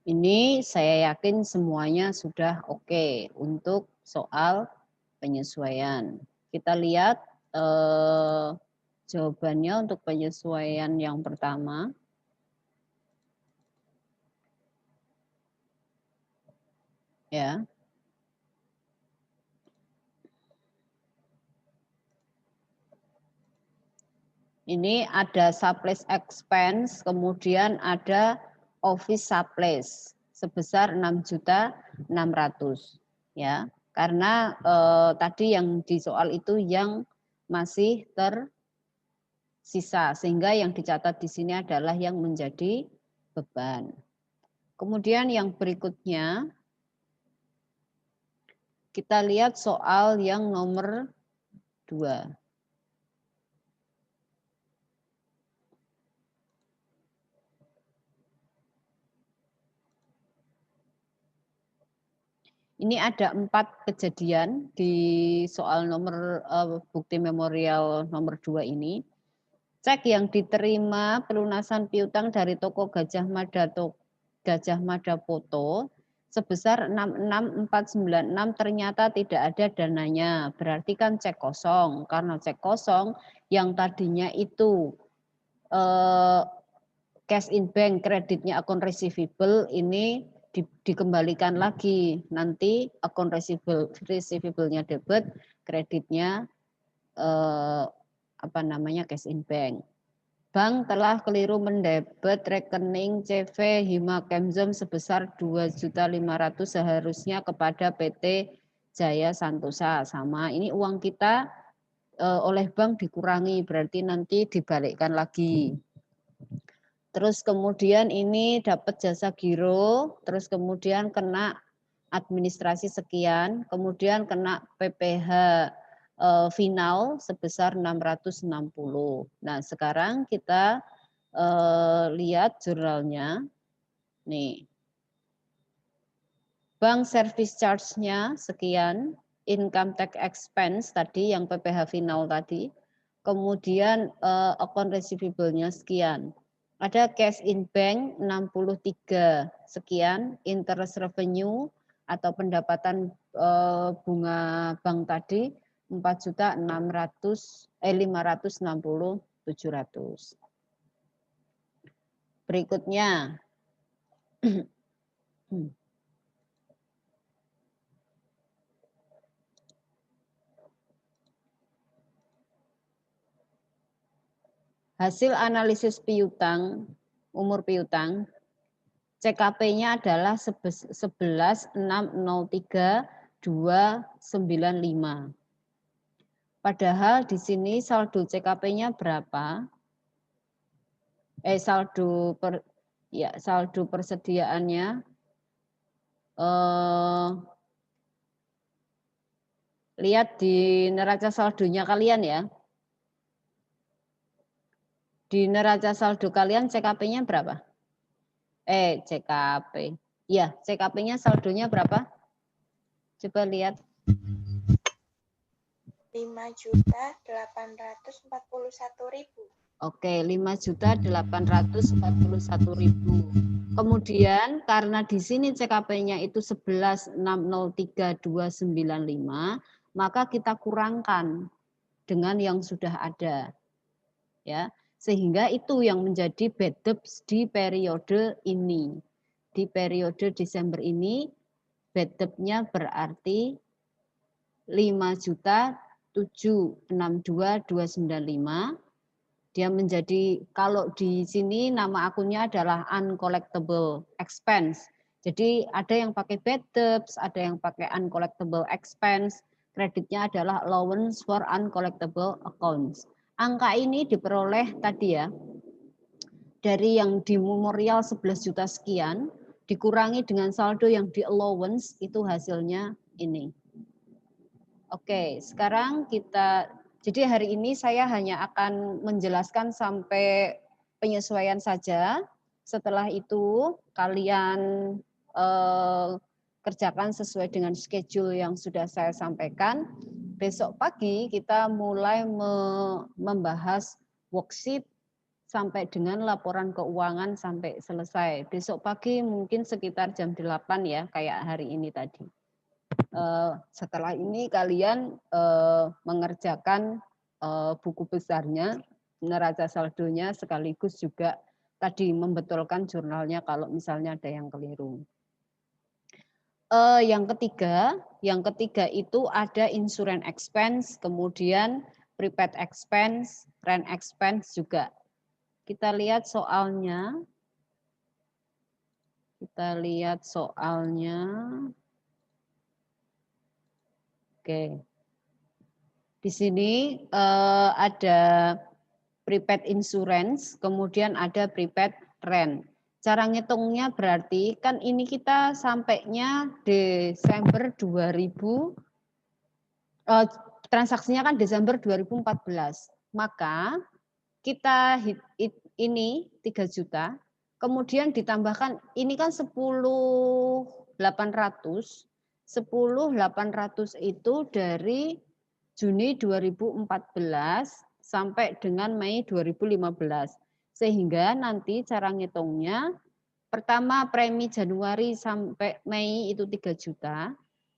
Ini saya yakin semuanya sudah oke untuk soal penyesuaian. Kita lihat jawabannya untuk penyesuaian yang pertama. Ya. Ini ada supplies expense, kemudian ada office supplies sebesar 6.600.000 ya. Karena tadi yang di soal itu yang masih tersisa sehingga yang dicatat di sini adalah yang menjadi beban. Kemudian yang berikutnya kita lihat soal yang nomor 2. Ini ada 4 kejadian di soal nomor bukti memorial nomor 2 ini. Cek yang diterima pelunasan piutang dari toko Gajah Mada Foto sebesar 66496 ternyata tidak ada dananya. Berarti kan cek kosong. Karena cek kosong yang tadinya itu cash in bank, kreditnya akun receivable ini dikembalikan lagi. Nanti akun receivable-nya debit, kreditnya cash in bank. Bank telah keliru mendebet rekening CV Hima Kemzom sebesar 2.500.000 seharusnya kepada PT Jaya Santosa. Sama, ini uang kita oleh bank dikurangi, berarti nanti dibalikkan lagi. Terus kemudian ini dapat jasa giro, terus kemudian kena administrasi sekian, kemudian kena PPh final sebesar 660. Nah, sekarang kita lihat jurnalnya. Nih. Bank service charge-nya sekian, income tax expense tadi yang PPh final tadi, kemudian account receivable-nya sekian. Ada cash in bank 63 sekian, interest revenue atau pendapatan bunga bank tadi 4.560.700. Berikutnya. Hasil analisis piutang, umur piutang, CKP-nya adalah 11.603.295. Padahal di sini saldo CKP-nya berapa? Saldo persediaannya lihat di neraca saldonya kalian ya. Di neraca saldo kalian CKP-nya berapa? CKP. Ya, CKP-nya saldonya berapa? Coba lihat. 5.841.000. Oke, 5.841.000. Kemudian karena di sini CKP-nya itu 11.603.295, maka kita kurangkan dengan yang sudah ada. Ya, sehingga itu yang menjadi bad debts di periode ini. Di periode Desember ini bad debt-nya berarti 5.762.295. Dia menjadi, kalau di sini nama akunnya adalah uncollectible expense. Jadi ada yang pakai bad debts, ada yang pakai uncollectible expense. Kreditnya adalah allowance for uncollectible accounts. Angka ini diperoleh tadi ya, dari yang di memorial 11 juta sekian, dikurangi dengan saldo yang di allowance, itu hasilnya ini. Oke, sekarang kita, jadi hari ini saya hanya akan menjelaskan sampai penyesuaian saja. Setelah itu kalian kerjakan sesuai dengan schedule yang sudah saya sampaikan. Besok pagi kita mulai membahas worksheet sampai dengan laporan keuangan sampai selesai. Besok pagi mungkin sekitar jam 8 ya, kayak hari ini tadi. Setelah ini kalian mengerjakan buku besarnya, neraca saldonya, sekaligus juga tadi membetulkan jurnalnya kalau misalnya ada yang keliru. Yang ketiga itu ada insurance expense, kemudian prepaid expense, rent expense juga. Kita lihat soalnya. Oke. Di sini ada prepaid insurance, kemudian ada prepaid rent. Cara ngitungnya berarti kan ini kita sampainya Desember 2000, transaksinya kan Desember 2014. Maka kita ini 3 juta, kemudian ditambahkan ini kan 10.800. 10.800 itu dari Juni 2014 sampai dengan Mei 2015. Sehingga nanti cara ngitungnya, pertama premi Januari sampai Mei itu 3 juta,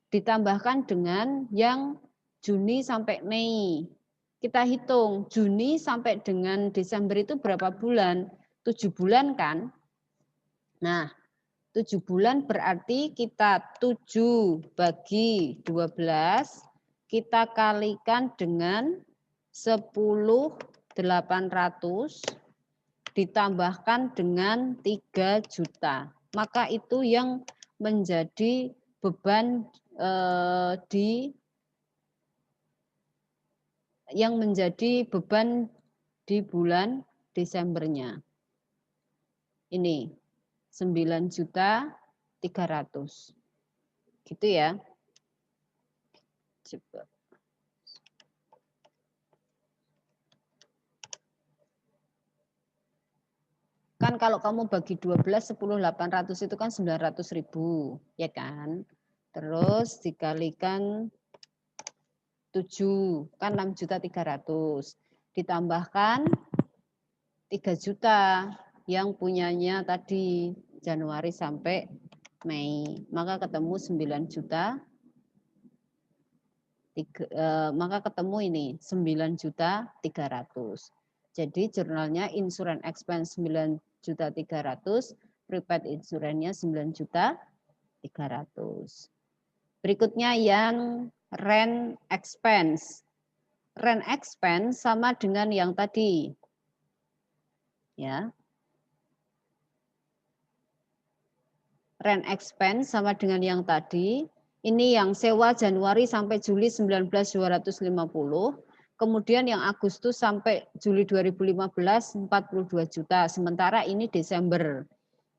ditambahkan dengan yang Juni sampai Mei. Kita hitung Juni sampai dengan Desember itu berapa bulan? 7 bulan kan? Nah, 7 bulan berarti kita 7 bagi 12, kita kalikan dengan 10.800 ditambahkan dengan 3 juta. Maka itu yang menjadi beban di bulan Desembernya. Ini 9.300.000. Gitu ya. Coba. Kan kalau kamu bagi 12, 10.800 itu kan 900.000, ya kan? Terus dikalikan 7, kan 6.300.000. Ditambahkan 3 juta yang punyanya tadi Januari sampai Mei. Maka ketemu 9 juta. Maka ketemu ini 9.300.000. Jadi jurnalnya insurance expense 9.300.000, prepaid insurance-nya 9.300.000. Berikutnya yang rent expense. Rent expense sama dengan yang tadi. Ya. Rent expense sama dengan yang tadi. Ini yang sewa Januari sampai Juli 19.250. Kemudian yang Agustus sampai Juli 2015 42 juta. Sementara ini Desember.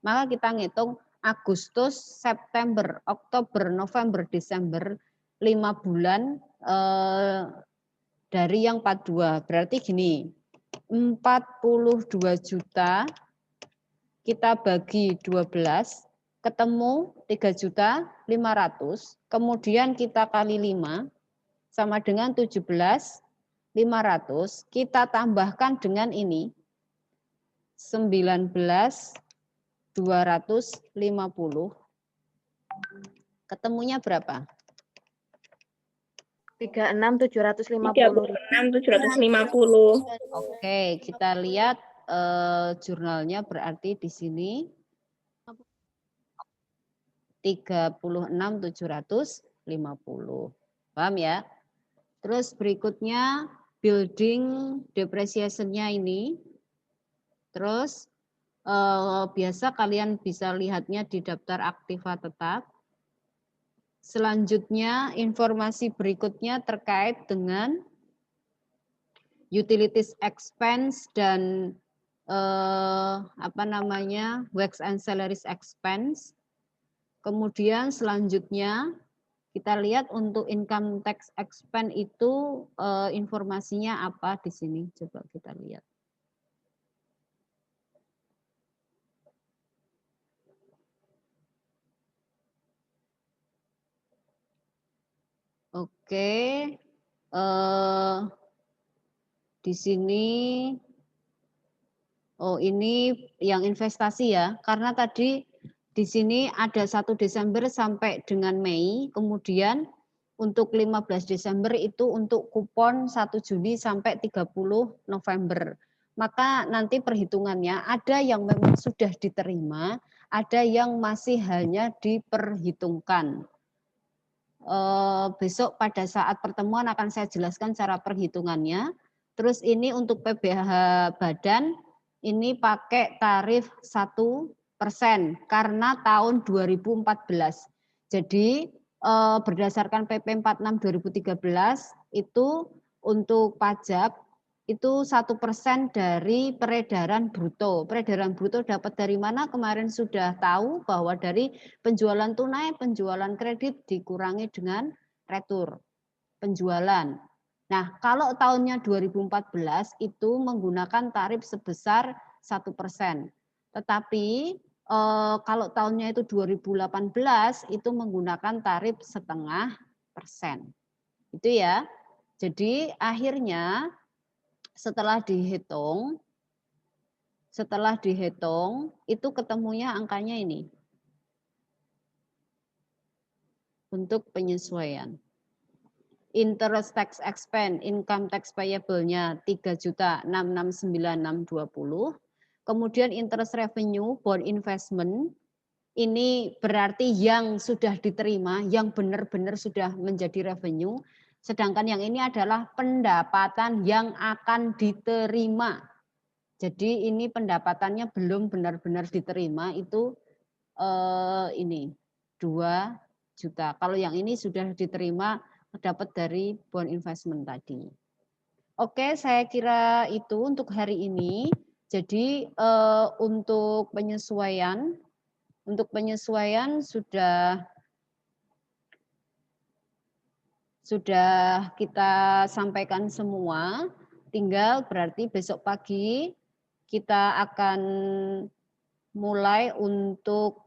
Maka kita ngitung Agustus, September, Oktober, November, Desember 5 bulan dari yang 42. Berarti gini, 42 juta kita bagi 12 ketemu 3.500.000, kemudian kita kali 5 sama dengan 17.500, kita tambahkan dengan ini 19.250, ketemunya berapa? 36.750. Oke, kita lihat jurnalnya berarti di sini 36.750. Paham ya? Terus berikutnya building depreciation-nya ini. Terus biasa kalian bisa lihatnya di daftar aktiva tetap. Selanjutnya informasi berikutnya terkait dengan utilities expense dan wax and salaries expense. Kemudian selanjutnya kita lihat untuk income tax expense itu informasinya apa di sini. Coba kita lihat. Oke, di sini Oh, ini yang investasi ya, karena tadi di sini ada 1 Desember sampai dengan Mei, kemudian untuk 15 Desember itu untuk kupon 1 Juni sampai 30 November. Maka nanti perhitungannya ada yang memang sudah diterima, ada yang masih hanya diperhitungkan. Besok pada saat pertemuan akan saya jelaskan cara perhitungannya. Terus ini untuk PBH badan, ini pakai tarif 1% karena tahun 2014. Jadi berdasarkan PP 46 2013 itu untuk pajak itu 1% dari peredaran bruto. Peredaran bruto dapat dari mana? Kemarin sudah tahu bahwa dari penjualan tunai, penjualan kredit dikurangi dengan retur penjualan. Nah, kalau tahunnya 2014 itu menggunakan tarif sebesar 1%. Tetapi kalau tahunnya itu 2018 itu menggunakan tarif 0,5%. Itu ya. Jadi akhirnya setelah dihitung itu ketemunya angkanya ini. Untuk penyesuaian. Interest tax expense, income tax payable-nya 3.669.620. Kemudian interest revenue, bond investment, ini berarti yang sudah diterima, yang benar-benar sudah menjadi revenue. Sedangkan yang ini adalah pendapatan yang akan diterima. Jadi ini pendapatannya belum benar-benar diterima, itu ini 2 juta. Kalau yang ini sudah diterima, dapat dari bond investment tadi. Oke, saya kira itu untuk hari ini. Jadi untuk penyesuaian sudah kita sampaikan semua. Tinggal berarti besok pagi kita akan mulai untuk